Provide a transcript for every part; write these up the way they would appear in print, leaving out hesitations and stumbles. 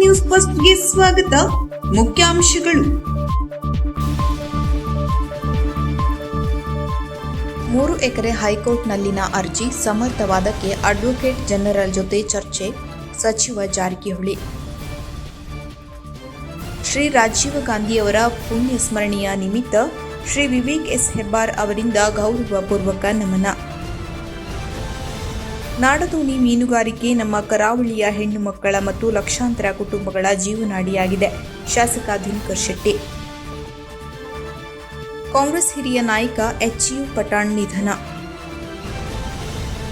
News ಫಸ್ಟ್ಗೆ ಸ್ವಾಗತ. ಮುಖ್ಯಾಂಶಗಳು: 3 ಎಕರೆ ಹೈಕೋರ್ಟ್ನಲ್ಲಿನ ಅರ್ಜಿ ಸಮರ್ಥವಾದಕ್ಕೆ ಅಡ್ವೊಕೇಟ್ ಜನರಲ್ ಜೊತೆ ಚರ್ಚೆ, ಸಚಿವ ಜಾರಕಿಹೊಳಿ. ಶ್ರೀ ರಾಜೀವ್ ಗಾಂಧಿಯವರ ಪುಣ್ಯ ಸ್ಮರಣೆಯ ನಿಮಿತ್ತ ಶ್ರೀ ವಿವೇಕ್ ಎಸ್ ಹೆಬ್ಬಾರ್ ಅವರಿಂದ ಗೌರವಪೂರ್ವಕ ನಮನ. ನಾಡದೋಣಿ ಮೀನುಗಾರಿಕೆ ನಮ್ಮ ಕರಾವಳಿಯ ಹೆಣ್ಣು ಮಕ್ಕಳ ಮತ್ತು ಲಕ್ಷಾಂತರ ಕುಟುಂಬಗಳ ಜೀವನಾಡಿಯಾಗಿದೆ. ಶಾಸಕ ದಿನಕರ್ ಶೆಟ್ಟಿ. ಕಾಂಗ್ರೆಸ್ ಹಿರಿಯ ನಾಯಕ ಎಚ್.ಯು. ಪಠಾಣ್ ನಿಧನ.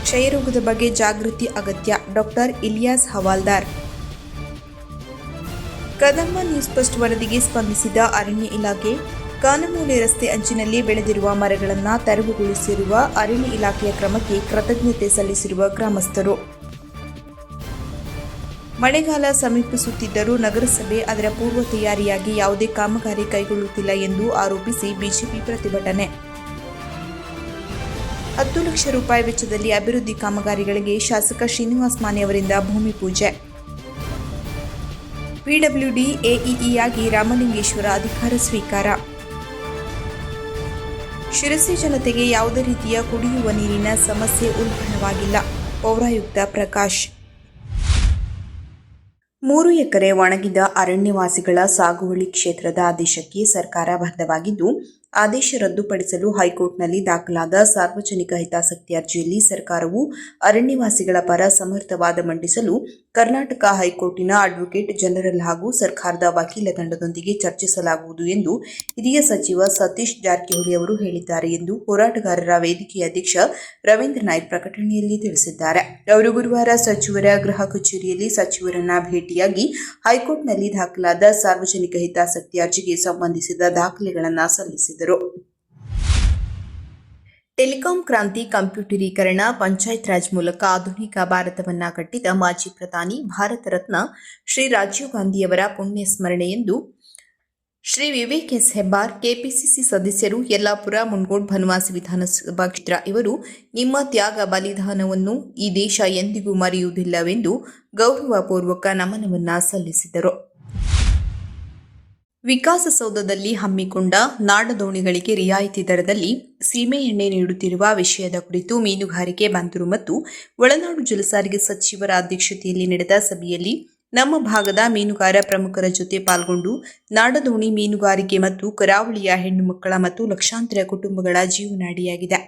ಕ್ಷಯರೋಗದ ಬಗ್ಗೆ ಜಾಗೃತಿ ಅಗತ್ಯ. ಡಾಕ್ಟರ್ ಇಲಿಯಾಸ್ ಹವಾಲ್ದಾರ್. ಕದಂಬ ನ್ಯೂಸ್ ಫಸ್ಟ್ ವರದಿಗೆ ಸ್ಪಂದಿಸಿದ ಅರಣ್ಯ ಇಲಾಖೆ. ಕಾನಮೂಲೆ ರಸ್ತೆ ಅಂಚಿನಲ್ಲಿ ಬೆಳೆದಿರುವ ಮರಗಳನ್ನು ತೆರವುಗೊಳಿಸಿರುವ ಅರಣ್ಯ ಇಲಾಖೆಯ ಕ್ರಮಕ್ಕೆ ಕೃತಜ್ಞತೆ ಸಲ್ಲಿಸಿರುವ ಗ್ರಾಮಸ್ಥರು. ಮಳೆಗಾಲ ಸಮೀಪಿಸುತ್ತಿದ್ದರೂ ನಗರಸಭೆ ಅದರ ಪೂರ್ವ ತಯಾರಿಯಾಗಿ ಯಾವುದೇ ಕಾಮಗಾರಿ ಕೈಗೊಳ್ಳುತ್ತಿಲ್ಲ ಎಂದು ಆರೋಪಿಸಿ ಬಿಜೆಪಿ ಪ್ರತಿಭಟನೆ. 10 ಲಕ್ಷ ರೂಪಾಯಿ ವೆಚ್ಚದಲ್ಲಿ ಅಭಿವೃದ್ಧಿ ಕಾಮಗಾರಿಗಳಿಗೆ ಶಾಸಕ ಶ್ರೀನಿವಾಸ್ ಮಾನೆ ಅವರಿಂದ ಭೂಮಿ ಪೂಜೆ. ಪಿಡಬ್ಲ್ಯೂಡಿ ಎಇಇಯಾಗಿ ರಾಮಲಿಂಗೇಶ್ವರ ಅಧಿಕಾರ ಸ್ವೀಕಾರ. ಶಿರಸಿ ಜನತೆಗೆ ಯಾವುದೇ ರೀತಿಯ ಕುಡಿಯುವ ನೀರಿನ ಸಮಸ್ಯೆ ಉಲ್ಬಣವಾಗಿಲ್ಲ. ಪೌರಾಯುಕ್ತ ಪ್ರಕಾಶ್. 3 ಎಕರೆ ಒಣಗಿದ ಅರಣ್ಯವಾಸಿಗಳ ಸಾಗುವಳಿ ಕ್ಷೇತ್ರದ ಆದೇಶಕ್ಕೆ ಸರ್ಕಾರ ಬದ್ಧವಾಗಿದ್ದು, ಆದೇಶ ರದ್ದುಪಡಿಸಲು ಹೈಕೋರ್ಟ್ನಲ್ಲಿ ದಾಖಲಾದ ಸಾರ್ವಜನಿಕ ಹಿತಾಸಕ್ತಿ ಅರ್ಜಿಯಲ್ಲಿ ಸರ್ಕಾರವು ಅರಣ್ಯವಾಸಿಗಳ ಪರ ಸಮರ್ಥ ವಾದ ಮಂಡಿಸಲು ಕರ್ನಾಟಕ ಹೈಕೋರ್ಟಿನ ಅಡ್ವೊಕೇಟ್ ಜನರಲ್ ಹಾಗೂ ಸರ್ಕಾರದ ವಕೀಲ ತಂಡದೊಂದಿಗೆ ಚರ್ಚಿಸಲಾಗುವುದು ಎಂದು ಹಿರಿಯ ಸಚಿವ ಸತೀಶ್ ಜಾರಕಿಹೊಳಿ ಅವರು ಹೇಳಿದ್ದಾರೆ ಎಂದು ಹೋರಾಟಗಾರರ ವೇದಿಕೆಯ ಅಧ್ಯಕ್ಷ ರವೀಂದ್ರ ನಾಯ್ಕ್ ಪ್ರಕಟಣೆಯಲ್ಲಿ ತಿಳಿಸಿದ್ದಾರೆ. ಅವರು ಗುರುವಾರ ಸಚಿವರ ಗೃಹ ಕಚೇರಿಯಲ್ಲಿ ಸಚಿವರನ್ನ ಭೇಟಿಯಾಗಿ ಹೈಕೋರ್ಟ್ನಲ್ಲಿ ದಾಖಲಾದ ಸಾರ್ವಜನಿಕ ಹಿತಾಸಕ್ತಿ ಅರ್ಜಿಗೆ ಸಂಬಂಧಿಸಿದ ದಾಖಲೆಗಳನ್ನು ಸಲ್ಲಿಸಿದರು. ಟೆಲಿಕಾಂ ಕ್ರಾಂತಿ, ಕಂಪ್ಯೂಟರೀಕರಣ, ಪಂಚಾಯತ್ ರಾಜ್ ಮೂಲಕ ಆಧುನಿಕ ಭಾರತವನ್ನ ಕಟ್ಟಿದ ಮಾಜಿ ಪ್ರಧಾನಿ, ಭಾರತ ರತ್ನ ಶ್ರೀ ರಾಜೀವ್ ಗಾಂಧಿಯವರ ಪುಣ್ಯ ಸ್ಮರಣೆಯೆಂದು ಶ್ರೀ ವಿವೇಕ್ ಎಸ್ ಹೆಬ್ಬಾರ್, ಕೆಪಿಸಿಸಿ ಸದಸ್ಯರು, ಯಲ್ಲಾಪುರ, ಮುನಗೋಡ್, ಬನವಾಸಿ ವಿಧಾನಸಭಾ ಕ್ಷೇತ್ರ ಇವರು ನಿಮ್ಮ ತ್ಯಾಗ ಬಲಿದಾನವನ್ನು ಈ ದೇಶ ಎಂದಿಗೂ ಮರೆಯುವುದಿಲ್ಲವೆಂದು ಗೌರವಪೂರ್ವಕ ನಮನವನ್ನ ಸಲ್ಲಿಸಿದರು. ವಿಕಾಸಸೌಧದಲ್ಲಿ ಹಮ್ಮಿಕೊಂಡ ನಾಡದೋಣಿಗಳಿಗೆ ರಿಯಾಯಿತಿ ದರದಲ್ಲಿ ಸೀಮೆ ಎಣ್ಣೆ ನೀಡುತ್ತಿರುವ ವಿಷಯದ ಕುರಿತು ಮೀನುಗಾರಿಕೆ, ಬಂದರು ಮತ್ತು ಒಳನಾಡು ಜಲಸಾರಿಗೆ ಸಚಿವರ ಅಧ್ಯಕ್ಷತೆಯಲ್ಲಿ ನಡೆದ ಸಭೆಯಲ್ಲಿ ನಮ್ಮ ಭಾಗದ ಮೀನುಗಾರ ಪ್ರಮುಖರ ಜೊತೆ ಪಾಲ್ಗೊಂಡು ನಾಡದೋಣಿ ಮೀನುಗಾರಿಕೆ ಮತ್ತು ಕರಾವಳಿಯ ಹೆಣ್ಣು ಮಕ್ಕಳ ಮತ್ತು ಲಕ್ಷಾಂತರ ಕುಟುಂಬಗಳ ಜೀವನಾಡಿಯಾಗಿದೆ.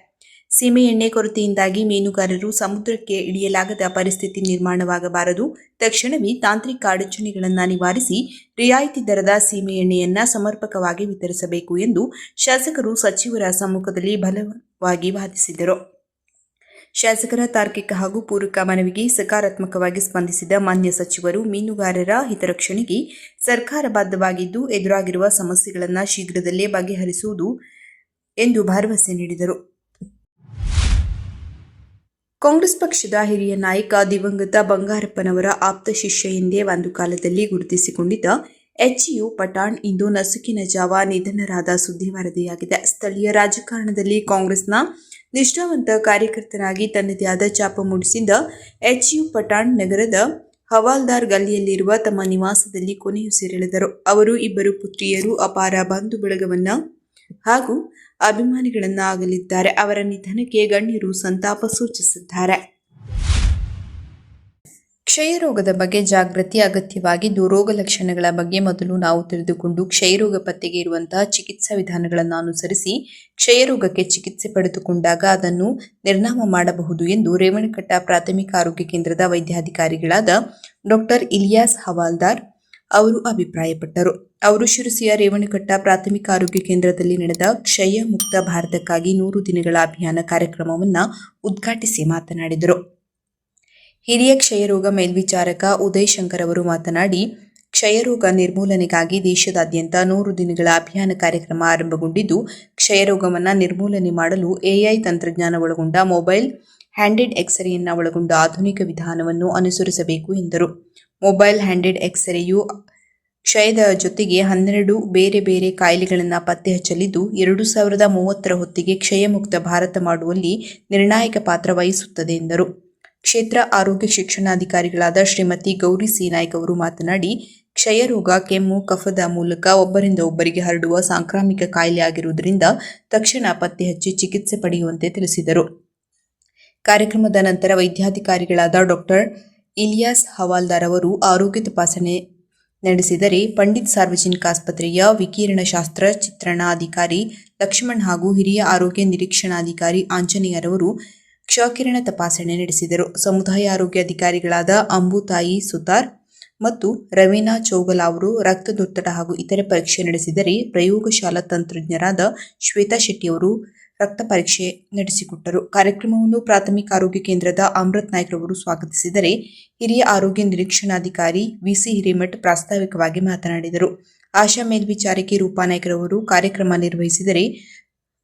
ಸೀಮೆ ಎಣ್ಣೆ ಕೊರತೆಯಿಂದಾಗಿ ಮೀನುಗಾರರು ಸಮುದ್ರಕ್ಕೆ ಇಳಿಯಲಾಗದ ಪರಿಸ್ಥಿತಿ ನಿರ್ಮಾಣವಾಗಬಾರದು. ತಕ್ಷಣವೇ ತಾಂತ್ರಿಕ ಅಡಚಣೆಗಳನ್ನು ನಿವಾರಿಸಿ ರಿಯಾಯಿತಿ ದರದ ಸೀಮೆ ಎಣ್ಣೆಯನ್ನು ಸಮರ್ಪಕವಾಗಿ ವಿತರಿಸಬೇಕು ಎಂದು ಶಾಸಕರು ಸಚಿವರ ಸಮ್ಮುಖದಲ್ಲಿ ಬಲವಾಗಿ ವಾದಿಸಿದರು. ಶಾಸಕರ ತಾರ್ಕಿಕ ಹಾಗೂ ಪೂರಕ ಮನವಿಗೆ ಸಕಾರಾತ್ಮಕವಾಗಿ ಸ್ಪಂದಿಸಿದ ಮಾನ್ಯ ಸಚಿವರು ಮೀನುಗಾರರ ಹಿತರಕ್ಷಣೆಗೆ ಸರ್ಕಾರ ಬದ್ಧವಾಗಿದ್ದು, ಎದುರಾಗಿರುವ ಸಮಸ್ಯೆಗಳನ್ನು ಶೀಘ್ರದಲ್ಲೇ ಬಗೆಹರಿಸುವುದು ಎಂದು ಭರವಸೆ ನೀಡಿದರು. ಕಾಂಗ್ರೆಸ್ ಪಕ್ಷದ ಹಿರಿಯ ನಾಯಕ ದಿವಂಗತ ಬಂಗಾರಪ್ಪನವರ ಆಪ್ತ ಶಿಷ್ಯ ಎಂದೇ ಒಂದು ಕಾಲದಲ್ಲಿ ಗುರುತಿಸಿಕೊಂಡಿದ್ದ ಎಚ್.ಯು. ಪಠಾಣ್ ಇಂದು ನಸುಕಿನ ಜಾವ ನಿಧನರಾದ ಸುದ್ದಿ ವರದಿಯಾಗಿದೆ. ಸ್ಥಳೀಯ ರಾಜಕಾರಣದಲ್ಲಿ ಕಾಂಗ್ರೆಸ್ನ ನಿಷ್ಠಾವಂತ ಕಾರ್ಯಕರ್ತನಾಗಿ ತನ್ನದೇ ಆದ ಛಾಪ ಮೂಡಿಸಿದ್ದ ಎಚ್.ಯು. ಪಠಾಣ್ ನಗರದ ಹವಾಲ್ದಾರ್ ಗಲ್ಲಿಯಲ್ಲಿರುವ ತಮ್ಮ ನಿವಾಸದಲ್ಲಿ ಕೊನೆಯುಸಿರೆಳೆದರು. ಅವರು 2 ಪುತ್ರಿಯರು, ಅಪಾರ ಬಂಧು ಬಳಗವನ್ನ ಹಾಗೂ ಅಭಿಮಾನಿಗಳನ್ನ ಆಗಲಿದ್ದಾರೆ. ಅವರ ನಿಧನಕ್ಕೆ ಗಣ್ಯರು ಸಂತಾಪ ಸೂಚಿಸಿದ್ದಾರೆ. ಕ್ಷಯರೋಗದ ಬಗ್ಗೆ ಜಾಗೃತಿ ಅಗತ್ಯವಾಗಿದ್ದು, ರೋಗ ಲಕ್ಷಣಗಳ ಬಗ್ಗೆ ಮೊದಲು ನಾವು ತಿಳಿದುಕೊಂಡು ಕ್ಷಯರೋಗ ಪತ್ತೆಗೆ ಇರುವಂತಹ ಚಿಕಿತ್ಸಾ ವಿಧಾನಗಳನ್ನು ಅನುಸರಿಸಿ ಕ್ಷಯರೋಗಕ್ಕೆ ಚಿಕಿತ್ಸೆ ಪಡೆದುಕೊಂಡಾಗ ಅದನ್ನು ನಿರ್ನಾಮ ಮಾಡಬಹುದು ಎಂದು ರೇವಣಕಟ್ಟ ಪ್ರಾಥಮಿಕ ಆರೋಗ್ಯ ಕೇಂದ್ರದ ವೈದ್ಯಾಧಿಕಾರಿಗಳಾದ ಡಾಕ್ಟರ್ ಇಲಿಯಾಸ್ ಹವಾಲ್ದಾರ್ ಅವರು ಅಭಿಪ್ರಾಯಪಟ್ಟರು. ಅವರು ಶಿರಸಿಯ ರೇವಣಕಟ್ಟ ಪ್ರಾಥಮಿಕ ಆರೋಗ್ಯ ಕೇಂದ್ರದಲ್ಲಿ ನಡೆದ ಕ್ಷಯ ಮುಕ್ತ ಭಾರತಕ್ಕಾಗಿ 100 ದಿನಗಳ ಅಭಿಯಾನ ಕಾರ್ಯಕ್ರಮವನ್ನು ಉದ್ಘಾಟಿಸಿ ಮಾತನಾಡಿದರು. ಹಿರಿಯ ಕ್ಷಯರೋಗ ಮೇಲ್ವಿಚಾರಕ ಉದಯ್ ಶಂಕರ್ ಅವರು ಮಾತನಾಡಿ, ಕ್ಷಯರೋಗ ನಿರ್ಮೂಲನೆಗಾಗಿ ದೇಶದಾದ್ಯಂತ 100 ದಿನಗಳ ಅಭಿಯಾನ ಕಾರ್ಯಕ್ರಮ ಆರಂಭಗೊಂಡಿದ್ದು, ಕ್ಷಯರೋಗವನ್ನು ನಿರ್ಮೂಲನೆ ಮಾಡಲು ಎಐ ತಂತ್ರಜ್ಞಾನ ಒಳಗೊಂಡ ಮೊಬೈಲ್ ಹ್ಯಾಂಡೆಡ್ ಎಕ್ಸ್ರೇಯನ್ನು ಒಳಗೊಂಡ ಆಧುನಿಕ ವಿಧಾನವನ್ನು ಅನುಸರಿಸಬೇಕು ಎಂದರು. ಮೊಬೈಲ್ ಹ್ಯಾಂಡೆಡ್ ಎಕ್ಸ್ರೇಯು ಕ್ಷಯದ ಜೊತೆಗೆ 12 ಬೇರೆ ಬೇರೆ ಕಾಯಿಲೆಗಳನ್ನು ಪತ್ತೆ ಹಚ್ಚಲಿದ್ದು 2030 ಹೊತ್ತಿಗೆ ಕ್ಷಯಮುಕ್ತ ಭಾರತ ಮಾಡುವಲ್ಲಿ ನಿರ್ಣಾಯಕ ಪಾತ್ರ ವಹಿಸುತ್ತದೆ ಎಂದರು. ಕ್ಷೇತ್ರ ಆರೋಗ್ಯ ಶಿಕ್ಷಣಾಧಿಕಾರಿಗಳಾದ ಶ್ರೀಮತಿ ಗೌರಿ ಸಿ ನಾಯ್ಕ್ ಅವರು ಮಾತನಾಡಿ, ಕ್ಷಯರೋಗ ಕೆಮ್ಮು, ಕಫದ ಮೂಲಕ ಒಬ್ಬರಿಂದ ಒಬ್ಬರಿಗೆ ಹರಡುವ ಸಾಂಕ್ರಾಮಿಕ ಕಾಯಿಲೆ ಆಗಿರುವುದರಿಂದ ತಕ್ಷಣ ಪತ್ತೆ ಹಚ್ಚಿ ಚಿಕಿತ್ಸೆ ಪಡೆಯುವಂತೆ ತಿಳಿಸಿದರು. ಕಾರ್ಯಕ್ರಮದ ನಂತರ ವೈದ್ಯಾಧಿಕಾರಿಗಳಾದ ಡಾಕ್ಟರ್ ಇಲಿಯಾಸ್ ಹವಾಲ್ದಾರ್ ಅವರು ಆರೋಗ್ಯ ತಪಾಸಣೆ ನಡೆಸಿದರೆ, ಪಂಡಿತ್ ಸಾರ್ವಜನಿಕ ಆಸ್ಪತ್ರೆಯ ವಿಕಿರಣಶಾಸ್ತ್ರ ಚಿತ್ರಣಾಧಿಕಾರಿ ಲಕ್ಷ್ಮಣ್ ಹಾಗೂ ಹಿರಿಯ ಆರೋಗ್ಯ ನಿರೀಕ್ಷಣಾಧಿಕಾರಿ ಆಂಜನೇಯರವರು ಕ್ಷಕಿರಣ ತಪಾಸಣೆ ನಡೆಸಿದರು. ಸಮುದಾಯ ಆರೋಗ್ಯ ಅಧಿಕಾರಿಗಳಾದ ಅಂಬುತಾಯಿ ಸುತಾರ್ ಮತ್ತು ರವೀನಾ ಚೌಗಲ ಅವರು ರಕ್ತದೊತ್ತಡ ಹಾಗೂ ಇತರೆ ಪರೀಕ್ಷೆ ನಡೆಸಿದರೆ, ಪ್ರಯೋಗಶಾಲಾ ತಂತ್ರಜ್ಞರಾದ ಶ್ವೇತಾ ಶೆಟ್ಟಿ ಅವರು ರಕ್ತ ಪರೀಕ್ಷೆ ನಡೆಸಿಕೊಟ್ಟರು. ಕಾರ್ಯಕ್ರಮವನ್ನು ಪ್ರಾಥಮಿಕ ಆರೋಗ್ಯ ಕೇಂದ್ರದ ಅಮೃತ್ ನಾಯ್ಕ್ ರವರು ಸ್ವಾಗತಿಸಿದರೆ, ಹಿರಿಯ ಆರೋಗ್ಯ ನಿರೀಕ್ಷಣಾಧಿಕಾರಿ ವಿಸಿ ಹಿರೇಮಠ್ ಪ್ರಾಸ್ತಾವಿಕವಾಗಿ ಮಾತನಾಡಿದರು. ಆಶಾ ಮೇಲ್ವಿಚಾರಕಿ ರೂಪಾ ನಾಯ್ಕ್ ರವರು ಕಾರ್ಯಕ್ರಮ ನಿರ್ವಹಿಸಿದರೆ,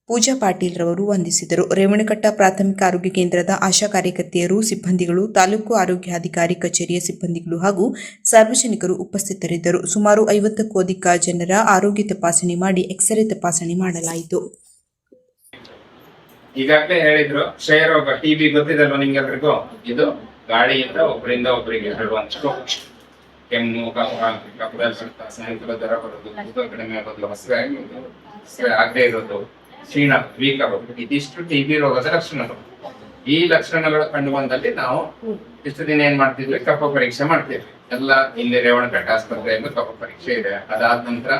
ಪೂಜಾ ಪಾಟೀಲ್ ರವರು ವಂದಿಸಿದರು. ರೇವಣಕಟ್ಟ ಪ್ರಾಥಮಿಕ ಆರೋಗ್ಯ ಕೇಂದ್ರದ ಆಶಾ ಕಾರ್ಯಕರ್ತೆಯರು, ಸಿಬ್ಬಂದಿಗಳು, ತಾಲೂಕು ಆರೋಗ್ಯಾಧಿಕಾರಿ ಕಚೇರಿಯ ಸಿಬ್ಬಂದಿಗಳು ಹಾಗೂ ಸಾರ್ವಜನಿಕರು ಉಪಸ್ಥಿತರಿದ್ದರು. ಸುಮಾರು 50ಕ್ಕೂ ಅಧಿಕ ಜನರ ಆರೋಗ್ಯ ತಪಾಸಣೆ ಮಾಡಿ ಎಕ್ಸ್ರೇ ತಪಾಸಣೆ ಮಾಡಲಾಯಿತು. ಈಗಾಗಲೇ ಹೇಳಿದ್ರು, ಕ್ಷಯರೋಗ ಟಿಬಿ ಗೊತ್ತಿದಲ್ವ ನಿಮ್ಗೆಲ್ರಿಗೂ? ಇದು ಗಾಳಿಯಿಂದ ಒಬ್ಬರಿಂದ ಒಬ್ಬರಿಗೆ ಹರಡುವಂತ ರೋಗ. ಕೆಮ್ಮು, ಕಫದಲ್ಲಿ ಸ್ವಲ್ಪ ಸಾಯಂಕಾಲ ಜ್ವರ ಬರೋದು, ತೂಕ ಕಡಿಮೆ ಆಗೋದು, ಹಸಿವೆ ಆಗದೆ ಇರೋದು, ಕ್ಷೀಣ, ವೀಕ್ ಆಗೋದು, ಇದಿಷ್ಟು ಟಿಬಿ ರೋಗದ ಲಕ್ಷಣಗಳು. ಈ ಲಕ್ಷಣಗಳು ಕಂಡು ಬಂದಲ್ಲಿ ನಾವು ಇಷ್ಟು ದಿನ ಏನ್ ಮಾಡ್ತಿದ್ವಿ, ಕಫ ಪರೀಕ್ಷೆ ಮಾಡ್ತಿದ್ವಿ. ಎಲ್ಲ ಇಲ್ಲಿ ರೇವಣಕಟ್ಟ ಆಸ್ಪತ್ರೆಯಲ್ಲಿ ಕಫ ಪರೀಕ್ಷೆ ಇದೆ. ಅದಾದ ನಂತರ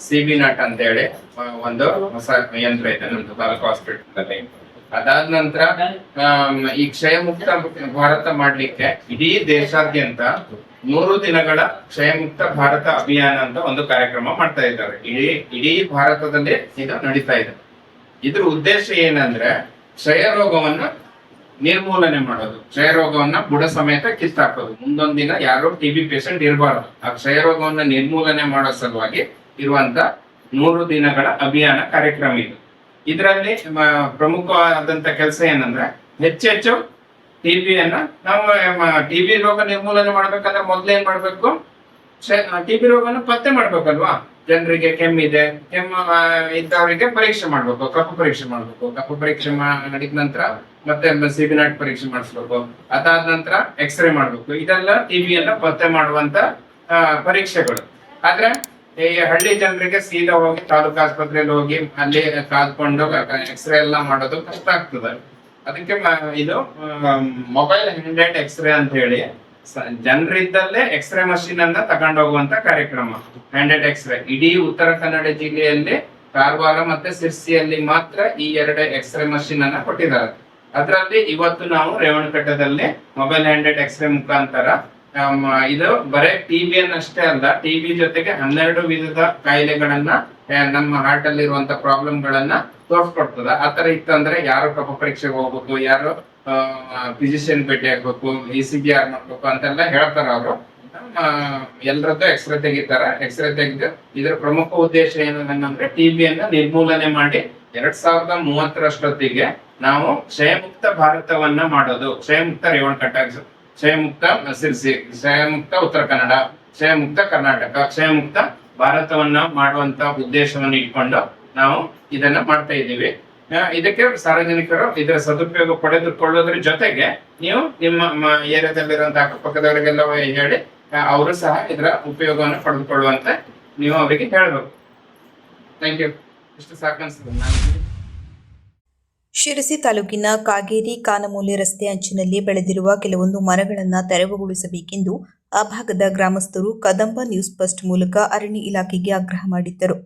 ಸಿಬಿ ನಟ್ ಅಂತ ಹೇಳಿ ಒಂದು ಹೊಸ ಯಂತ್ರ ಇದೆ ನಮ್ದು ತಾಲೂಕು ಹಾಸ್ಪಿಟಲ್ ಅಲ್ಲಿ. ಅದಾದ ನಂತರ ಈ ಕ್ಷಯ ಮುಕ್ತ ಭಾರತ ಮಾಡ್ಲಿಕ್ಕೆ ಇಡೀ ದೇಶಾದ್ಯಂತ 100 ದಿನಗಳ ಕ್ಷಯ ಮುಕ್ತ ಭಾರತ ಅಭಿಯಾನ ಅಂತ ಒಂದು ಕಾರ್ಯಕ್ರಮ ಮಾಡ್ತಾ ಇದ್ದಾರೆ. ಇಡೀ ಭಾರತದಲ್ಲಿ ಇದು ನಡೀತಾ ಇದೆ. ಇದ್ರ ಉದ್ದೇಶ ಏನಂದ್ರೆ, ಕ್ಷಯ ರೋಗವನ್ನ ನಿರ್ಮೂಲನೆ ಮಾಡೋದು, ಕ್ಷಯ ರೋಗವನ್ನ ಬುಡ ಸಮೇತ ಕಿತ್ತಾಕೋದು. ಮುಂದೊಂದ್ ದಿನ ಯಾರು ಟಿಬಿ ಪೇಷಂಟ್ ಇರಬಾರ್ದು. ಆ ಕ್ಷಯ ರೋಗವನ್ನ ನಿರ್ಮೂಲನೆ ಮಾಡೋ ಸಲುವಾಗಿ ಇರುವಂತ 100 ದಿನಗಳ ಅಭಿಯಾನ ಕಾರ್ಯಕ್ರಮ ಇದು. ಇದರಲ್ಲಿ ಪ್ರಮುಖವಾದಂತ ಕೆಲಸ ಏನಂದ್ರೆ, ಹೆಚ್ಚೆಚ್ಚು ಟಿಬಿಯನ್ನ ನಾವು ಟಿಬಿ ರೋಗ ನಿರ್ಮೂಲನೆ ಮಾಡ್ಬೇಕಂದ್ರೆ ಮೊದ್ಲು ಏನ್ ಮಾಡ್ಬೇಕು, ಟಿಬಿ ರೋಗನ ಪತ್ತೆ ಮಾಡ್ಬೇಕಲ್ವಾ. ಜನರಿಗೆ ಕೆಮ್ಮಿದೆ, ಕೆಮ್ಮು ಇದ್ದವರಿಗೆ ಪರೀಕ್ಷೆ ಮಾಡ್ಬೇಕು, ಕಫ ಪರೀಕ್ಷೆ ಮಾಡ್ಬೇಕು. ಕಫ ಪರೀಕ್ಷೆ ಮಾಡಿದ ನಂತರ ಮತ್ತೆ ಸಿಬಿ ನಟ್ ಪರೀಕ್ಷೆ ಮಾಡಿಸ್ಬೇಕು. ಅದಾದ ನಂತರ ಎಕ್ಸ್ರೇ ಮಾಡ್ಬೇಕು. ಇದೆಲ್ಲ ಟಿಬಿಯನ್ನ ಪತ್ತೆ ಮಾಡುವಂತ ಪರೀಕ್ಷೆಗಳು. ಆದ್ರೆ ಈ ಹಳ್ಳಿ ಜನರಿಗೆ ಸೀದಾ ಹೋಗಿ ತಾಲೂಕು ಆಸ್ಪತ್ರೆಯಲ್ಲಿ ಹೋಗಿ ಅಲ್ಲಿ ಕಾದ್ಕೊಂಡು ಎಕ್ಸ್ರೇ ಎಲ್ಲ ಮಾಡೋದು ಕಷ್ಟ ಆಗ್ತದೆ. ಅದಕ್ಕೆ ಇದು ಮೊಬೈಲ್ ಹ್ಯಾಂಡೆಡ್ ಎಕ್ಸ್ರೇ ಅಂತ ಹೇಳಿ ಜನರಿದ್ದಲ್ಲೇ ಎಕ್ಸ್ರೇ ಮಷೀನ್ ಅನ್ನ ತಗೊಂಡು ಹೋಗುವಂತ ಕಾರ್ಯಕ್ರಮ. ಹ್ಯಾಂಡೆಡ್ ಎಕ್ಸ್ರೇ ಇಡೀ ಉತ್ತರ ಕನ್ನಡ ಜಿಲ್ಲೆಯಲ್ಲಿ ಕಾರವಾರ ಮತ್ತೆ ಸಿರ್ಸಿಯಲ್ಲಿ ಮಾತ್ರ ಈ 2 ಎಕ್ಸ್ರೇ ಮಷೀನ್ ಅನ್ನ ಕೊಟ್ಟಿದ್ದಾರೆ. ಅದರಲ್ಲಿ ಇವತ್ತು ನಾವು ರೇವಣಕಟ್ಟದಲ್ಲಿ ಮೊಬೈಲ್ ಹ್ಯಾಂಡೆಡ್ ಎಕ್ಸ್ರೇ ಮುಖಾಂತರ ಇದು ಬರೇ ಟಿಬಿಯನ್ನ ಅಷ್ಟೇ ಅಲ್ಲ, ಟಿಬಿ ಜೊತೆಗೆ 12 ವಿಧದ ಕಾಯಿಲೆಗಳನ್ನ, ನಮ್ಮ ಹಾರ್ಟ್ ಅಲ್ಲಿ ಇರುವಂತ ಪ್ರಾಬ್ಲಮ್ ಗಳನ್ನ ತೋರ್ಸ್ಕೊಡ್ತದ. ಆತರ ಇತ್ತಂದ್ರೆ ಯಾರು ಕಫ ಪರೀಕ್ಷೆಗೆ ಹೋಗ್ಬೇಕು, ಯಾರು ಫಿಸಿಷಿಯನ್ ಭೇಟಿ ಆಗ್ಬೇಕು, ECGR ಮಾಡ್ಬೇಕು ಅಂತೆಲ್ಲ ಹೇಳ್ತಾರ ಅವರು. ಎಲ್ರದ್ದು ಎಕ್ಸ್ರೇ ತೆಗಿತಾರ. ಎಕ್ಸ್ರೇ ತೆಗೆದು ಇದ್ರ ಪ್ರಮುಖ ಉದ್ದೇಶ ಏನಂದ್ರೆ, ಟಿಬಿಯನ್ನ ನಿರ್ಮೂಲನೆ ಮಾಡಿ 2030 ನಾವು ಕ್ಷಯಮುಕ್ತ ಭಾರತವನ್ನ ಮಾಡೋದು. ಕ್ಷಯಮುಕ್ತ ರೇವಣಕಟ್ಟ, ಕ್ಷಯಮುಕ್ತ ಸಿರ್ಸಿ, ಕ್ಷಯಮುಕ್ತ ಉತ್ತರ ಕನ್ನಡ, ಕ್ಷಯಮುಕ್ತ ಕರ್ನಾಟಕ, ಕ್ಷಯಮುಕ್ತ ಭಾರತವನ್ನ ಮಾಡುವಂತ ಉದ್ದೇಶವನ್ನು ಇಟ್ಕೊಂಡು ನಾವು ಇದನ್ನ ಮಾಡ್ತಾ ಇದ್ದೀವಿ. ಇದಕ್ಕೆ ಸಾರ್ವಜನಿಕರು ಇದರ ಸದುಪಯೋಗ ಪಡೆದುಕೊಳ್ಳೋದ್ರ ಜೊತೆಗೆ ನೀವು ನಿಮ್ಮ ಏರಿಯಾದಲ್ಲಿರುವಂತಹ ಅಕ್ಕಪಕ್ಕದವರಿಗೆಲ್ಲ ಹೇಳಿ ಅವರು ಸಹ ಇದರ ಉಪಯೋಗವನ್ನು ಪಡೆದುಕೊಳ್ಳುವಂತೆ ನೀವು ಅವರಿಗೆ ಹೇಳಬೇಕು. Thank you. ಇಷ್ಟು ಸಾಕನ್ಸ್ತದೆ. ಶಿರಸಿ ತಾಲೂಕಿನ ಕಾಗೇರಿ ಕಾನಮೂಲೆ ರಸ್ತೆ ಅಂಚಿನಲ್ಲಿ ಬೆಳೆದಿರುವ ಕೆಲವೊಂದು ಮರಗಳನ್ನು ತೆರವುಗೊಳಿಸಬೇಕೆಂದು ಆ ಭಾಗದ ಗ್ರಾಮಸ್ಥರು ಕದಂಬ ನ್ಯೂಸ್ ಫಸ್ಟ್ ಮೂಲಕ ಅರಣ್ಯ ಇಲಾಖೆಗೆ ಆಗ್ರಹ ಮಾಡಿದ್ದರು.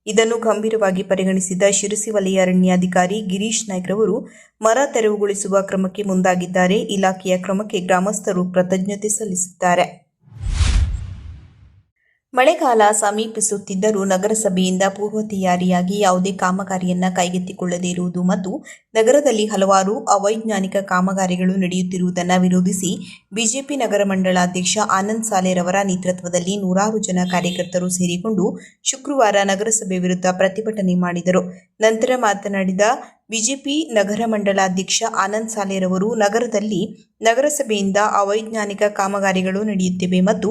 ಇದನ್ನು ಗಂಭೀರವಾಗಿ ಪರಿಗಣಿಸಿದ ಶಿರಸಿ ವಲಯ ಅರಣ್ಯಾಧಿಕಾರಿ ಗಿರೀಶ್ ನಾಯ್ಕ್ ರವರು ಮರ ತೆರವುಗೊಳಿಸುವ ಕ್ರಮಕ್ಕೆ ಮುಂದಾಗಿದ್ದಾರೆ. ಇಲಾಖೆಯ ಕ್ರಮಕ್ಕೆ ಗ್ರಾಮಸ್ಥರು ಕೃತಜ್ಞತೆ ಸಲ್ಲಿಸಿದ್ದಾರೆ. ಮಳೆಗಾಲ ಸಮೀಪಿಸುತ್ತಿದ್ದರೂ ನಗರಸಭೆಯಿಂದ ಪೂರ್ವ ತಯಾರಿಯಾಗಿ ಯಾವುದೇ ಕಾಮಗಾರಿಯನ್ನು ಕೈಗೆತ್ತಿಕೊಳ್ಳದೇ ಇರುವುದು ಮತ್ತು ನಗರದಲ್ಲಿ ಹಲವಾರು ಅವೈಜ್ಞಾನಿಕ ಕಾಮಗಾರಿಗಳು ನಡೆಯುತ್ತಿರುವುದನ್ನು ವಿರೋಧಿಸಿ ಬಿಜೆಪಿ ನಗರ ಮಂಡಳಾಧ್ಯಕ್ಷ ಆನಂದ್ ಸಾಲೇರವರ ನೇತೃತ್ವದಲ್ಲಿ ನೂರಾರು ಜನ ಕಾರ್ಯಕರ್ತರು ಸೇರಿಕೊಂಡು ಶುಕ್ರವಾರ ನಗರಸಭೆ ವಿರುದ್ಧ ಪ್ರತಿಭಟನೆ ಮಾಡಿದರು. ನಂತರ ಮಾತನಾಡಿದ ಬಿಜೆಪಿ ನಗರ ಮಂಡಳಾಧ್ಯಕ್ಷ ಆನಂದ್ ಸಾಲೇರವರು, ನಗರದಲ್ಲಿ ನಗರಸಭೆಯಿಂದ ಅವೈಜ್ಞಾನಿಕ ಕಾಮಗಾರಿಗಳು ನಡೆಯುತ್ತಿವೆ ಮತ್ತು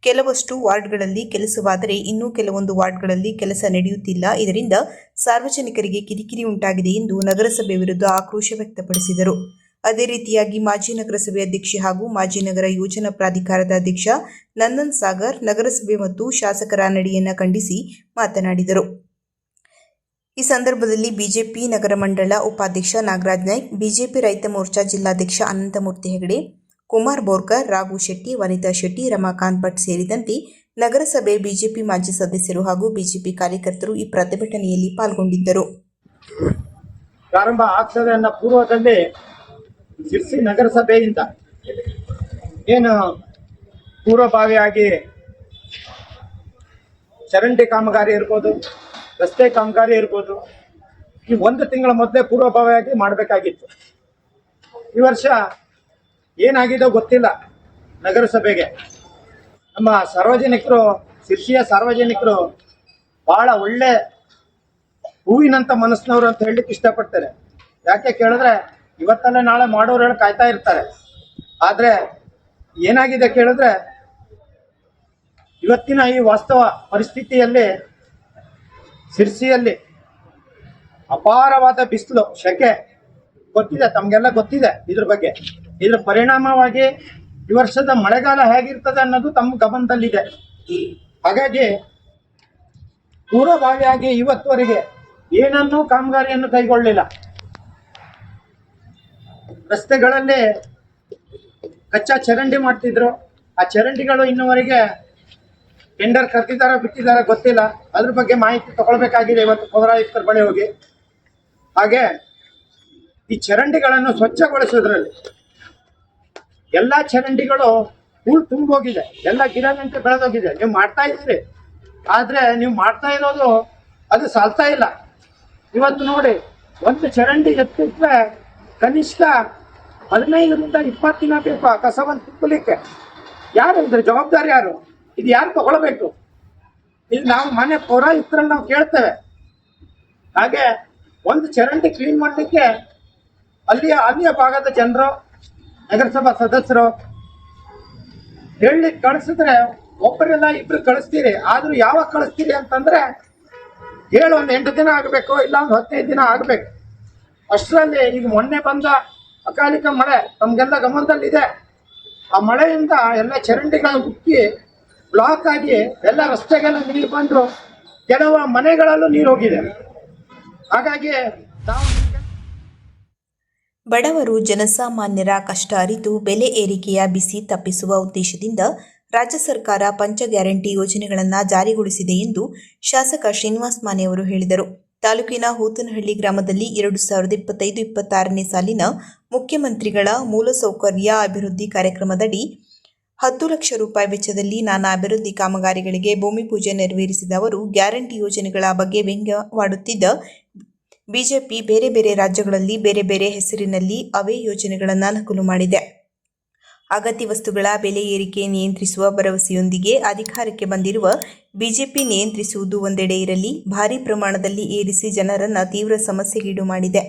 ಕೆಲವಷ್ಟು ವಾರ್ಡ್ಗಳಲ್ಲಿ ಕೆಲಸವಾದರೆ ಇನ್ನೂ ಕೆಲವೊಂದು ವಾರ್ಡ್ಗಳಲ್ಲಿ ಕೆಲಸ ನಡೆಯುತ್ತಿಲ್ಲ. ಇದರಿಂದ ಸಾರ್ವಜನಿಕರಿಗೆ ಕಿರಿಕಿರಿ ಉಂಟಾಗಿದೆ ಎಂದು ನಗರಸಭೆ ವಿರುದ್ಧ ಆಕ್ರೋಶ ವ್ಯಕ್ತಪಡಿಸಿದರು. ಅದೇ ರೀತಿಯಾಗಿ ಮಾಜಿ ನಗರಸಭೆ ಅಧ್ಯಕ್ಷೆ ಹಾಗೂ ಮಾಜಿ ನಗರ ಯೋಜನಾ ಪ್ರಾಧಿಕಾರದ ಅಧ್ಯಕ್ಷ ನಂದನ್ ಸಾಗರ್ ನಗರಸಭೆ ಮತ್ತು ಶಾಸಕರ ನಡೆಯನ್ನು ಖಂಡಿಸಿ ಮಾತನಾಡಿದರು. ಈ ಸಂದರ್ಭದಲ್ಲಿ ಬಿಜೆಪಿ ನಗರ ಮಂಡಳ ಉಪಾಧ್ಯಕ್ಷ ನಾಗರಾಜ್ ನಾಯ್ಕ್, ಬಿಜೆಪಿ ರೈತ ಮೋರ್ಚಾ ಜಿಲ್ಲಾಧ್ಯಕ್ಷ ಅನಂತಮೂರ್ತಿ ಹೆಗಡೆ, ಕುಮಾರ್ ಬೋರ್ಕರ್, ರಾಘು ಶೆಟ್ಟಿ, ವನಿತಾ ಶೆಟ್ಟಿ, ರಮಾಕಾಂತ್ ಭಟ್ ಸೇರಿದಂತೆ ನಗರಸಭೆ ಬಿಜೆಪಿ ಮಾಜಿ ಸದಸ್ಯರು ಹಾಗೂ ಬಿಜೆಪಿ ಕಾರ್ಯಕರ್ತರು ಈ ಪ್ರತಿಭಟನೆಯಲ್ಲಿ ಪಾಲ್ಗೊಂಡಿದ್ದರು. ಪ್ರಾರಂಭ ಆಗ್ತದೆ ಅನ್ನೋ ಪೂರ್ವದಲ್ಲಿ ಶಿರ್ಸಿ ನಗರಸಭೆಯಿಂದ ಏನು ಪೂರ್ವಭಾವಿಯಾಗಿ ಚರಂಡಿ ಕಾಮಗಾರಿ ಇರ್ಬೋದು, ರಸ್ತೆ ಕಾಮಗಾರಿ ಇರ್ಬೋದು, ಈ 1 ತಿಂಗಳ ಮೊದಲೇ ಪೂರ್ವಭಾವಿಯಾಗಿ ಮಾಡಬೇಕಾಗಿತ್ತು. ಈ ವರ್ಷ ಏನಾಗಿದೋ ಗೊತ್ತಿಲ್ಲ. ನಗರಸಭೆಗೆ ನಮ್ಮ ಸಾರ್ವಜನಿಕರು, ಶಿರ್ಸಿಯ ಸಾರ್ವಜನಿಕರು ಬಹಳ ಒಳ್ಳೆ ಹೂವಿನಂತ ಮನಸ್ಸಿನವರು ಅಂತ ಹೇಳಲಿಕ್ಕೆ ಇಷ್ಟಪಡ್ತಾರೆ. ಯಾಕೆ ಕೇಳಿದ್ರೆ ಇವತ್ತಲ್ಲೇ ನಾಳೆ ಮಾಡೋರು ಹೇಳಿ ಕಾಯ್ತಾ ಇರ್ತಾರೆ. ಆದರೆ ಏನಾಗಿದೆ ಕೇಳಿದ್ರೆ ಇವತ್ತಿನ ಈ ವಾಸ್ತವ ಪರಿಸ್ಥಿತಿಯಲ್ಲಿ ಶಿರ್ಸಿಯಲ್ಲಿ ಅಪಾರವಾದ ಬಿಸಿಲು, ಸೆಕೆ ಗೊತ್ತಿದೆ, ತಮಗೆಲ್ಲ ಗೊತ್ತಿದೆ ಇದ್ರ ಬಗ್ಗೆ. ಇದ್ರ ಪರಿಣಾಮವಾಗಿ ಈ ವರ್ಷದ ಮಳೆಗಾಲ ಹೇಗಿರ್ತದೆ ಅನ್ನೋದು ತಮ್ಮ ಗಮನದಲ್ಲಿದೆ. ಹಾಗಾಗಿ ಪೂರ್ವಭಾವಿಯಾಗಿ ಇವತ್ತುವರೆಗೆ ಏನನ್ನೂ ಕಾಮಗಾರಿಯನ್ನು ಕೈಗೊಳ್ಳಲಿಲ್ಲ. ರಸ್ತೆಗಳಲ್ಲಿ ಕಚ್ಚಾ ಚರಂಡಿ ಮಾಡ್ತಿದ್ರು. ಆ ಚರಂಡಿಗಳು ಇನ್ನುವರೆಗೆ ಟೆಂಡರ್ ಕರೆದಿದ್ದಾರ ಬಿಟ್ಟಿದ್ದಾರ ಗೊತ್ತಿಲ್ಲ. ಅದ್ರ ಬಗ್ಗೆ ಮಾಹಿತಿ ತಗೊಳ್ಬೇಕಾಗಿದೆ ಇವತ್ತು ಪೌರಾಯುಕ್ತರ ಬಳಿ ಹೋಗಿ. ಹಾಗೆ ಈ ಚರಂಡಿಗಳನ್ನು ಸ್ವಚ್ಛಗೊಳಿಸೋದ್ರಲ್ಲಿ ಎಲ್ಲ ಚರಂಡಿಗಳು ಹೂಳು ತುಂಬೋಗಿದೆ, ಎಲ್ಲ ಗಿಡಗಂಟೆ ಬೆಳೆದೋಗಿದೆ. ನೀವು ಮಾಡ್ತಾ ಇದ್ದೀರಿ, ಆದರೆ ನೀವು ಮಾಡ್ತಾ ಇರೋದು ಅದು ಸಾಲ್ತಾ ಇಲ್ಲ. ಇವತ್ತು ನೋಡಿ, ಒಂದು ಚರಂಡಿ ಎತ್ತಿಟ್ರೆ ಕನಿಷ್ಠ 15ರಿಂದ 20 ದಿನ ಬೇಕು ಆ ಕಸವನ್ನು ತಿಕ್ಕಲಿಕ್ಕೆ. ಯಾರು ಇದ್ರ ಜವಾಬ್ದಾರಿ? ಯಾರು ಇದು? ಯಾರು ತಗೊಳ್ಬೇಕು? ಇದು ನಾವು ಮನೆ ಪೌರಾಯುಕ್ತರಲ್ಲಿ ನಾವು ಕೇಳ್ತೇವೆ. ಹಾಗೆ ಒಂದು ಚರಂಡಿ ಕ್ಲೀನ್ ಮಾಡಲಿಕ್ಕೆ ಅಲ್ಲಿಯ ಭಾಗದ ಜನರು, ನಗರಸಭಾ ಸದಸ್ಯರು ಹೇಳಲಿಕ್ಕೆ ಕಳಿಸಿದ್ರೆ ಒಬ್ಬರೆಲ್ಲ 2 ಕಳಿಸ್ತೀರಿ. ಆದ್ರೂ ಯಾವಾಗ ಕಳಿಸ್ತೀರಿ ಅಂತಂದ್ರೆ ಹೇಳು ಒಂದು 8 ದಿನ ಆಗಬೇಕು, ಇಲ್ಲ ಒಂದು 15 ದಿನ ಆಗಬೇಕು. ಅಷ್ಟರಲ್ಲಿ ಈಗ ಮೊನ್ನೆ ಬಂದ ಅಕಾಲಿಕ ಮಳೆ ನಮಗೆಲ್ಲ ಗಮನದಲ್ಲಿದೆ. ಆ ಮಳೆಯಿಂದ ಎಲ್ಲ ಚರಂಡಿಗಳು ಉಕ್ಕಿ ಬ್ಲಾಕ್ ಆಗಿ ಎಲ್ಲ ರಸ್ತೆಗೆಲ್ಲ ನೀರು ಬಂದು ಕೆಲವು ಮನೆಗಳಲ್ಲೂ ನೀರು ಹೋಗಿದೆ. ಹಾಗಾಗಿ ನಾವು ಬಡವರು ಜನಸಾಮಾನ್ಯರ ಕಷ್ಟ ಅರಿತು ಬೆಲೆ ಏರಿಕೆಯ ಬಿಸಿ ತಪ್ಪಿಸುವ ಉದ್ದೇಶದಿಂದ ರಾಜ್ಯ ಸರ್ಕಾರ ಪಂಚ ಗ್ಯಾರಂಟಿ ಯೋಜನೆಗಳನ್ನು ಜಾರಿಗೊಳಿಸಿದೆ ಎಂದು ಶಾಸಕ ಶ್ರೀನಿವಾಸ್ ಮಾನೆ ಅವರು ಹೇಳಿದರು. ತಾಲೂಕಿನ ಹೂತನಹಳ್ಳಿ ಗ್ರಾಮದಲ್ಲಿ 2025-26ನೇ ಸಾಲಿನ ಮುಖ್ಯಮಂತ್ರಿಗಳ ಮೂಲಸೌಕರ್ಯ ಅಭಿವೃದ್ಧಿ ಕಾರ್ಯಕ್ರಮದಡಿ 10 ಲಕ್ಷ ರೂಪಾಯಿ ವೆಚ್ಚದಲ್ಲಿ ನಾನಾ ಅಭಿವೃದ್ಧಿ ಕಾಮಗಾರಿಗಳಿಗೆ ಭೂಮಿ ಪೂಜೆ ನೆರವೇರಿಸಿದ ಅವರು ಗ್ಯಾರಂಟಿ ಯೋಜನೆಗಳ ಬಗ್ಗೆ ವ್ಯಂಗ್ಯವಾಡುತ್ತಿದ್ದ ಬಿಜೆಪಿ ಬೇರೆ ಬೇರೆ ರಾಜ್ಯಗಳಲ್ಲಿ ಬೇರೆ ಬೇರೆ ಹೆಸರಿನಲ್ಲಿ ಅವೇ ಯೋಜನೆಗಳನ್ನು ನಕಲು ಮಾಡಿದೆ. ಅಗತ್ಯ ವಸ್ತುಗಳ ಬೆಲೆ ಏರಿಕೆ ನಿಯಂತ್ರಿಸುವ ಭರವಸೆಯೊಂದಿಗೆ ಅಧಿಕಾರಕ್ಕೆ ಬಂದಿರುವ ಬಿಜೆಪಿ ನಿಯಂತ್ರಿಸುವುದು ಒಂದೆಡೆ ಇರಲಿ, ಭಾರೀ ಪ್ರಮಾಣದಲ್ಲಿ ಏರಿಸಿ ಜನರನ್ನು ತೀವ್ರ ಸಮಸ್ಯೆಗೀಡು ಮಾಡಿದೆ.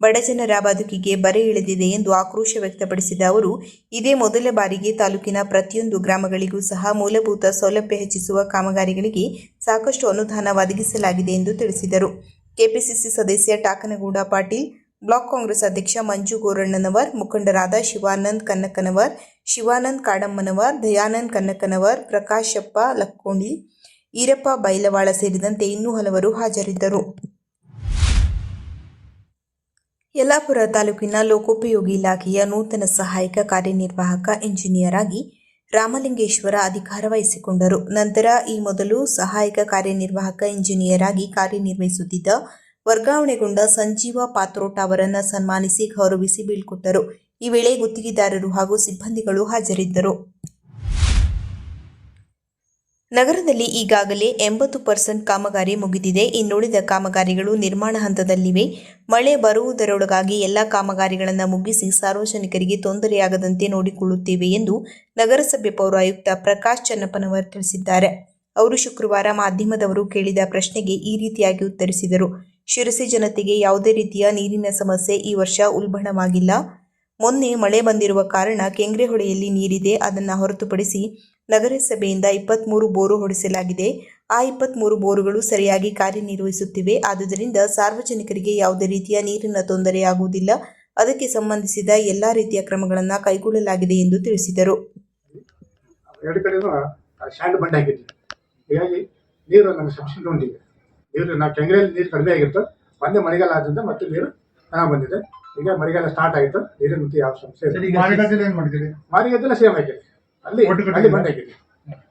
ಬಡಜನರ ಬದುಕಿಗೆ ಬರೆ ಇಳಿದಿದೆ ಎಂದು ಆಕ್ರೋಶ ವ್ಯಕ್ತಪಡಿಸಿದ ಅವರು, ಇದೇ ಮೊದಲ ಬಾರಿಗೆ ತಾಲೂಕಿನ ಪ್ರತಿಯೊಂದು ಗ್ರಾಮಗಳಿಗೂ ಸಹ ಮೂಲಭೂತ ಸೌಲಭ್ಯ ಹೆಚ್ಚಿಸುವ ಕಾಮಗಾರಿಗಳಿಗೆ ಸಾಕಷ್ಟು ಅನುದಾನ ಒದಗಿಸಲಾಗಿದೆ ಎಂದು ತಿಳಿಸಿದರು. ಕೆಪಿಸಿಸಿ ಸದಸ್ಯ ಟಾಕನಗೌಡ ಪಾಟೀಲ್, ಬ್ಲಾಕ್ ಕಾಂಗ್ರೆಸ್ ಅಧ್ಯಕ್ಷ ಮಂಜು ಗೋರಣ್ಣನವರ್, ಮುಖಂಡರಾದ ಶಿವಾನಂದ್ ಕನ್ನಕ್ಕನವರ್, ಶಿವಾನಂದ್ ಕಾಡಮ್ಮನವರ್, ದಯಾನಂದ್ ಕನ್ನಕ್ಕನವರ್, ಪ್ರಕಾಶಪ್ಪ ಲಕ್ಕೋಣಿ, ಈರಪ್ಪ ಬೈಲವಾಳ ಸೇರಿದಂತೆ ಇನ್ನೂ ಹಲವರು ಹಾಜರಿದ್ದರು. ಯಲ್ಲಾಪುರ ತಾಲೂಕಿನ ಲೋಕೋಪಯೋಗಿ ಇಲಾಖೆಯ ನೂತನ ಸಹಾಯಕ ಕಾರ್ಯನಿರ್ವಾಹಕ ಇಂಜಿನಿಯರ್ ಆಗಿ ರಾಮಲಿಂಗೇಶ್ವರ ಅಧಿಕಾರ ವಹಿಸಿಕೊಂಡರು. ನಂತರ ಈ ಮೊದಲು ಸಹಾಯಕ ಕಾರ್ಯನಿರ್ವಾಹಕ ಇಂಜಿನಿಯರ್ ಆಗಿ ಕಾರ್ಯನಿರ್ವಹಿಸುತ್ತಿದ್ದ ವರ್ಗಾವಣೆಗೊಂಡ ಸಂಜೀವ ಪಾತ್ರೋಟ ಅವರನ್ನು ಸನ್ಮಾನಿಸಿ ಗೌರವಿಸಿ ಬೀಳ್ಕೊಟ್ಟರು. ಈ ವೇಳೆ ಗುತ್ತಿಗೆದಾರರು ಹಾಗೂ ಸಿಬ್ಬಂದಿಗಳು ಹಾಜರಿದ್ದರು. ನಗರದಲ್ಲಿ ಈಗಾಗಲೇ 80% ಕಾಮಗಾರಿ ಮುಗಿದಿದೆ. ಇನ್ನುಳಿದ ಕಾಮಗಾರಿಗಳು ನಿರ್ಮಾಣ ಹಂತದಲ್ಲಿವೆ. ಮಳೆ ಬರುವುದರೊಳಗಾಗಿ ಎಲ್ಲ ಕಾಮಗಾರಿಗಳನ್ನು ಮುಗಿಸಿ ಸಾರ್ವಜನಿಕರಿಗೆ ತೊಂದರೆಯಾಗದಂತೆ ನೋಡಿಕೊಳ್ಳುತ್ತೇವೆ ಎಂದು ನಗರಸಭೆ ಪೌರಾಯುಕ್ತ ಪ್ರಕಾಶ್ ಚನ್ನಪ್ಪನವರ್ ತಿಳಿಸಿದ್ದಾರೆ. ಅವರು ಶುಕ್ರವಾರ ಮಾಧ್ಯಮದವರು ಕೇಳಿದ ಪ್ರಶ್ನೆಗೆ ಈ ರೀತಿಯಾಗಿ ಉತ್ತರಿಸಿದರು. ಶಿರಸಿ ಜನತೆಗೆ ಯಾವುದೇ ರೀತಿಯ ನೀರಿನ ಸಮಸ್ಯೆ ಈ ವರ್ಷ ಉಲ್ಬಣವಾಗಿಲ್ಲ. ಮೊನ್ನೆ ಮಳೆ ಬಂದಿರುವ ಕಾರಣ ಕೆಂಗ್ರೆಹೊಳೆಯಲ್ಲಿ ನೀರಿದೆ. ಅದನ್ನು ಹೊರತುಪಡಿಸಿ ನಗರಸಭೆಯಿಂದ 23 ಬೋರು ಹೊಡೆಸಲಾಗಿದೆ. ಆ 23 ಬೋರುಗಳು ಸರಿಯಾಗಿ ಕಾರ್ಯನಿರ್ವಹಿಸುತ್ತಿವೆ. ಆದುದರಿಂದ ಸಾರ್ವಜನಿಕರಿಗೆ ಯಾವುದೇ ರೀತಿಯ ನೀರಿನ ತೊಂದರೆ ಆಗುವುದಿಲ್ಲ. ಅದಕ್ಕೆ ಸಂಬಂಧಿಸಿದ ಎಲ್ಲಾ ರೀತಿಯ ಕ್ರಮಗಳನ್ನು ಕೈಗೊಳ್ಳಲಾಗಿದೆ ಎಂದು ತಿಳಿಸಿದರು. ಎರಡು ಕಡೆನೂ ಸ್ಯಾಂಡ್ ಬಂಡೆ ಹಾಕಿದ್ವಿ. ಹೀಗಾಗಿ ನೀರು ನಮಗೆ ಸಬ್ಸಿಡಿ ಹೊಂದಿದೆ. ನೀರು ನಾವು ಕೆಂಗರೆಯಲ್ಲಿ ನೀರು ಕಡಿಮೆ ಆಗಿತ್ತು, ಮೊನ್ನೆ ಮಳೆಗಾಲ ಆದ್ದರಿಂದ ಮತ್ತೆ ನೀರು ಚೆನ್ನಾಗಿ ಬಂದಿದೆ. ಈಗ ಮಳೆಗಾಲ ಸ್ಟಾರ್ಟ್ ಆಯಿತು, ನೀರಿನ ಮತ್ತೆ ಯಾವ ಸಮಸ್ಯೆ ಇಲ್ಲ. ಮಾರಿಗದ್ದೆಲ್ಲ ಸೇಮ್ ಆಗಿದೆ, ಅಲ್ಲಿ ಬಂಡೆ ಹಾಕಿದ್ವಿ,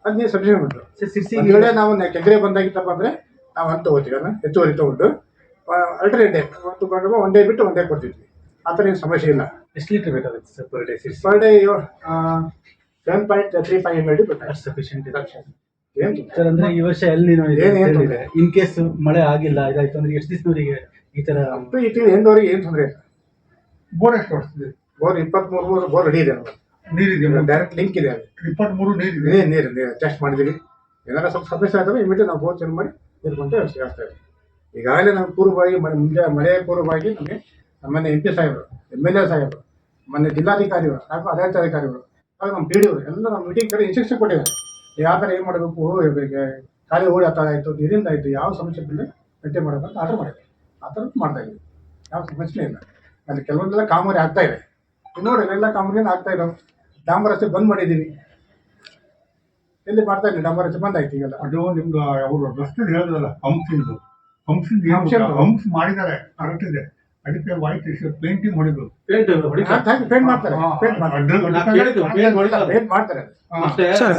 ಅಲ್ಲಿ ನೀರು ಸಬ್ಸಿಡಿ ಬಂತು. ಈಗಲೇ ನಾವು ಕೆಂಗರೆ ಬಂದಾಗಿತ್ತಪ್ಪ ಅಂದರೆ ನಾವು ಅಂತ ತಗೋತೀವಿ, ಹೆಚ್ಚುವರಿ ತಗೊಂಡು ಅಲ್ಟರ್ನೇಟ್ ಡೇ ತಗೊಂಡು ಒನ್ ಡೇ ಬಿಟ್ಟು ಒನ್ ಡೇ ಕೊಡ್ತಿದ್ವಿ. ಆ ಥರ ಏನು ಸಮಸ್ಯೆ ಇಲ್ಲ. ಎಷ್ಟು ಲೀಟರ್ ಬೇಕಾಗುತ್ತೆ sir per day? 7.35 ml sufficient ಇದೆ ಏನು ಸರ್. ಅಂದ್ರೆ ಈ ವರ್ಷ ಎಲ್ಲಿ ಇದೆ ಇನ್ ಕೇಸ್ ಮಳೆ ಆಗಿಲ್ಲ ಇದಾಯ್ತು ಅಂದ್ರೆ ಎಷ್ಟು ದಿವಸದವರೆಗೆ ಈ ತರ ಈ ತಿಂಗಳು ಎಂದವರೆಗೆ ಏನು ತೊಂದರೆ ಇಲ್ಲ. ಬೋರ್ ಎಷ್ಟು ವರ್ಷದಿದೆ? ಬೋರ್ 23 ಬೋರ್ ರೆಡಿ ಇದೆ, ನೀರಿದೆ, ಡೈರೆಕ್ಟ್ ಲಿಂಕ್ ಇದೆ. 23 ನೀರಿದೆ. ನೀರು ಟೆಸ್ಟ್ ಮಾಡಿದ್ದೀವಿ. ಏನಾರ ಸ್ವಲ್ಪ ಸಮಸ್ಯೆ ಆದ್ರೆ ಇಮಿಡಿಯೇಟ್ ನಾವು ಬೋರ್ ಚೇಂಜ್ ಮಾಡಿ ನೀರು ಬಂದು ವ್ಯವಸ್ಥೆ ಆಗ್ತಾ ಇದೆ. ಈಗಾಗಲೇ ನಾವು ಪೂರ್ವವಾಗಿ ಮಳೆ ಪೂರ್ವವಾಗಿ ನಮಗೆ ಮೊನ್ನೆ MP ಸಾಹೇಬರು, MLA ಸಾಹೇಬರು, ಮೊನ್ನೆ ಜಿಲ್ಲಾಧಿಕಾರಿಗಳು, ಹಾಗೂ ಆಡಳಿತಾಧಿಕಾರಿಗಳು, ಹಾಗೂ ನಮ್ಮ PD ಅವರು ಎಲ್ಲ ನಮ್ಮ ಮೀಟಿಂಗ್ ಕಡೆ ಇನ್ಸ್ಟ್ರಕ್ಷನ್ ಕೊಟ್ಟಿದ್ದಾರೆ. ಯಾವ ಥರ ಏನು ಮಾಡಬೇಕು, ಖಾಲಿ ಓಡಿ ಹತ್ತ ಆಯಿತು, ನೀರಿಂದ ಆಯಿತು, ಯಾವ ಸಮಸ್ಯೆ ಬಿಡಲಿ ಮೇಂಟೈನ್ ಮಾಡಬೇಕು ಅಂತ ಆರ್ಡರ್ ಮಾಡಿದೆ. ಆ ಥರ ಮಾಡ್ತಾ ಇದ್ದೀವಿ, ಯಾವ ಸಮಸ್ಯೆ ಇಲ್ಲ. ಅಲ್ಲಿ ಕೆಲವೊಂದೆಲ್ಲ ಕಾಮಗಾರಿ ಆಗ್ತಾ ಇದೆ. ನೋಡಿ ಎಲ್ಲ ಕಾಮಗಾರಿನ ಆಗ್ತಾ ಇದ್ದಾವೆ. ಡಾಂಬರ್ ರಸ್ತೆ ಬಂದ್ ಮಾಡಿದ್ದೀವಿ, ಎಲ್ಲಿ ಮಾಡ್ತಾ ಇದ್ದೀವಿ, ಡಾಂಬರ್ ರಸ್ತೆ ಬಂದ್ ಆಯ್ತು. ಈಗೆಲ್ಲ ಅದು ನಿಮ್ದು ಅವರು ರಸ್ತೆ ಹೇಳಿದ್ರಲ್ಲ ಹಂಪ್ಸಿಂದು ಹಂಪ್ಸ್ ಮಾಡಿದ್ದಾರೆ, ಕರೆಕ್ಟ್ ಇದೆ. ಅದಕ್ಕೆ ವೈಟ್ ಪೇಂಟಿಂಗ್ ಹೊಡಿದ್ರು, ಪೇಂಟ್ ಮಾಡ್ತಾರೆ. ಸರ್,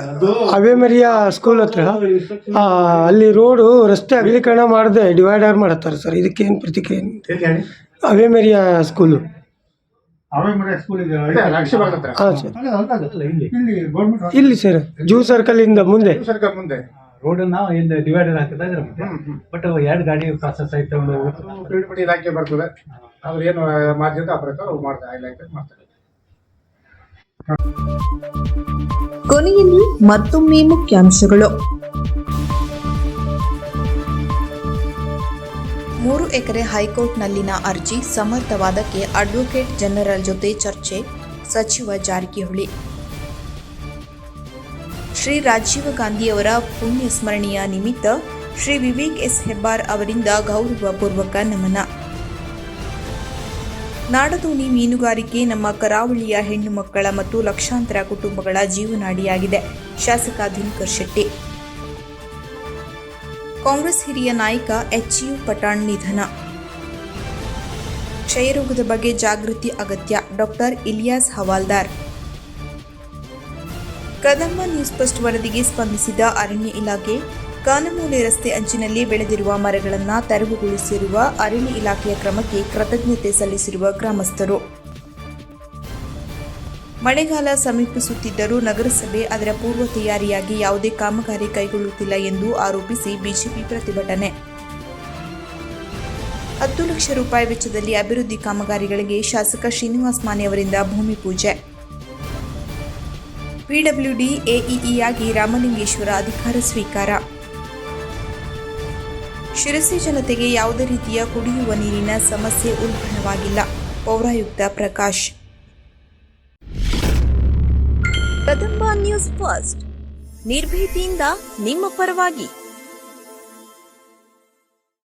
ಅವೇ ಮರಿಯಾ ಸ್ಕೂಲ್ ಹತ್ರ ಅಲ್ಲಿ ರೋಡು ರಸ್ತೆ ಅಗಲೀಕರಣ ಮಾಡದೆ ಡಿವೈಡರ್ ಮಾಡತ್ತಾರೆ ಸರ್. ಇದಕ್ಕೇನು ಪ್ರತಿಕ್ರಿಯೆ? ಅವೇ ಮರಿಯಾ ಸ್ಕೂಲು ಅವೇ ಮನೆ ಸ್ಕೂಲ್ ಇದೆ ಹಾಂ ಸರ್, ಇಲ್ಲಿ ಗೌರ್ಮೆಂಟ್ ಇಲ್ಲಿ ಸರ್ ಜೂ ಸರ್ಕಲ್ ಇಂದ ಮುಂದೆ. ಸರ್ಕಾರ ಮುಂದೆ ರೋಡ್ ಏನು ಡಿವೈಡರ್ ಹಾಕಿದ ಇದ್ರ ಬಟ್ ಎರಡು ಗಾಡಿ ಪ್ರಾಸೆಸ್ ಆಯ್ತು. ಪಿಡಿ ಇಲಾಖೆ ಬರ್ತದೆ, ಅವ್ರು ಏನು ಮಾಧ್ಯಮದ ಆ ಪ್ರಕಾರ ಮಾಡ್ತಾರೆ, ಇಲಾಖೆ ಮಾಡ್ತಾರೆ. ಕೊನೆಯಲ್ಲಿ ಮತ್ತೊಮ್ಮೆ ಮುಖ್ಯಾಂಶಗಳು. 3 ಎಕರೆ ಹೈಕೋರ್ಟ್ನಲ್ಲಿನ ಅರ್ಜಿ ಸಮರ್ಥವಾದಕ್ಕೆ ಅಡ್ವೊಕೇಟ್ ಜನರಲ್ ಜೊತೆ ಚರ್ಚೆ, ಸಚಿವ ಜಾರಕಿಹೊಳಿ. ಶ್ರೀ ರಾಜೀವ್ ಗಾಂಧಿಯವರ ಪುಣ್ಯ ಸ್ಮರಣೆಯ ನಿಮಿತ್ತ ಶ್ರೀ ವಿವೇಕ್ ಎಸ್ ಹೆಬ್ಬಾರ್ ಅವರಿಂದ ಗೌರವಪೂರ್ವಕ ನಮನ. ನಾಡದೋಣಿ ಮೀನುಗಾರಿಕೆ ನಮ್ಮ ಕರಾವಳಿಯ ಹೆಣ್ಣು ಮಕ್ಕಳ ಮತ್ತು ಲಕ್ಷಾಂತರ ಕುಟುಂಬಗಳ ಜೀವನಾಡಿಯಾಗಿದೆ, ಶಾಸಕ ದಿನಕರ್ ಶೆಟ್ಟಿ. ಕಾಂಗ್ರೆಸ್ ಹಿರಿಯ ನಾಯಕ HU ಪಠಾಣ್ ನಿಧನ. ಕ್ಷಯರೋಗದ ಬಗ್ಗೆ ಜಾಗೃತಿ ಅಗತ್ಯ, ಡಾಕ್ಟರ್ ಇಲಿಯಾಸ್ ಹವಾಲ್ದಾರ್. ಕದಂಬ ನ್ಯೂಸ್ ಫಸ್ಟ್ ವರದಿಗೆ ಸ್ಪಂದಿಸಿದ ಅರಣ್ಯ ಇಲಾಖೆ, ಕಾನಮೂಲೆ ರಸ್ತೆ ಅಂಚಿನಲ್ಲಿ ಬೆಳೆದಿರುವ ಮರಗಳನ್ನು ತೆರವುಗೊಳಿಸಿರುವ ಅರಣ್ಯ ಇಲಾಖೆಯ ಕ್ರಮಕ್ಕೆ ಕೃತಜ್ಞತೆ ಸಲ್ಲಿಸಿರುವ ಗ್ರಾಮಸ್ಥರು. ಮಳೆಗಾಲ ಸಮೀಪಿಸುತ್ತಿದ್ದರೂ ನಗರಸಭೆ ಅದರ ಪೂರ್ವ ತಯಾರಿಯಾಗಿ ಯಾವುದೇ ಕಾಮಗಾರಿ ಕೈಗೊಳ್ಳುತ್ತಿಲ್ಲ ಎಂದು ಆರೋಪಿಸಿ ಬಿಜೆಪಿ ಪ್ರತಿಭಟನೆ. 10 ಲಕ್ಷ ರೂಪಾಯಿ ವೆಚ್ಚದಲ್ಲಿ ಅಭಿವೃದ್ಧಿ ಕಾಮಗಾರಿಗಳಿಗೆ ಶಾಸಕ ಶ್ರೀನಿವಾಸ್ ಮಾನೆ ಅವರಿಂದ ಭೂಮಿ ಪೂಜೆ. PWD AEEಯಾಗಿ ರಾಮಲಿಂಗೇಶ್ವರ ಅಧಿಕಾರ ಸ್ವೀಕಾರ. ಶಿರಸಿ ಜನತೆಗೆ ಯಾವುದೇ ರೀತಿಯ ಕುಡಿಯುವ ನೀರಿನ ಸಮಸ್ಯೆ ಉಲ್ಬಣವಾಗಿಲ್ಲ, ಪೌರಾಯುಕ್ತ ಪ್ರಕಾಶ್. ಕದಂಬ ನ್ಯೂಸ್ ಫಸ್ಟ್, ನಿರ್ಭೀತಿಯಿಂದ ನಿಮ್ಮ ಪರವಾಗಿ.